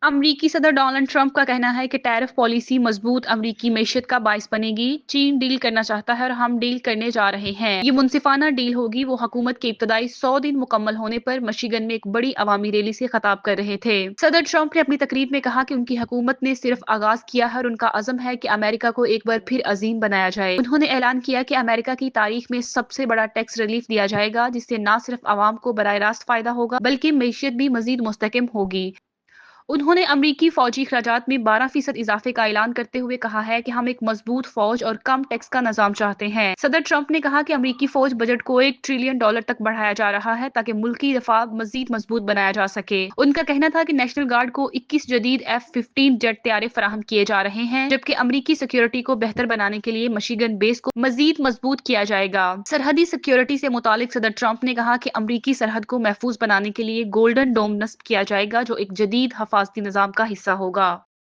अमरीकी सदर Donald Trump का कहना है कि टैरिफ पॉलिसी मजबूत अमरीकी मैशत का बायस बनेगी। चीन डील करना चाहता है और हम डील करने जा रहे हैं। ये मुनसिफाना डील होगी। वो हुकूमत के इब्तदाई 100 दिन मुकम्मल होने पर मिशिगन में एक बड़ी अवामी रैली से खिताब कर रहे थे। सदर ट्रंप ने अपनी तकरीर में कहा कि उनकी हुकूमत ने सिर्फ आगाज किया है और उनका अज़म है कि अमेरिका को एक बार फिर अजीम बनाया जाए। उन्होंने ऐलान किया कि अमेरिका की तारीख में सबसे बड़ा टैक्स रिलीफ दिया जाएगा, जिससे न सिर्फ आवाम को बराह रास्त फायदा होगा बल्कि मैशियत भी मजीद मुस्तकम होगी। उन्होंने अमरीकी फौजी खर्चात में 12% इजाफे का ऐलान करते हुए कहा है कि हम एक मजबूत फौज और कम टैक्स का निजाम चाहते हैं। सदर ट्रंप ने कहा कि अमरीकी फौज बजट को $1 ट्रिलियन तक बढ़ाया जा रहा है ताकि मुल्की दफा मजीद मजबूत बनाया जा सके। उनका कहना था कि नेशनल गार्ड को 21 जदीद F-15 जेट तैयारे फराहम किए जा रहे हैं, जबकि अमरीकी सिक्योरिटी को बेहतर बनाने के लिए मिशिगन बेस को मजीद मजबूत किया जाएगा। सरहदी सिक्योरिटी से मुतालिक सदर ट्रंप ने कहा कि अमरीकी सरहद को महफूज बनाने के लिए गोल्डन डोम नस्ब किया जाएगा, जो एक जदीद हफाजती निजाम का हिस्सा होगा।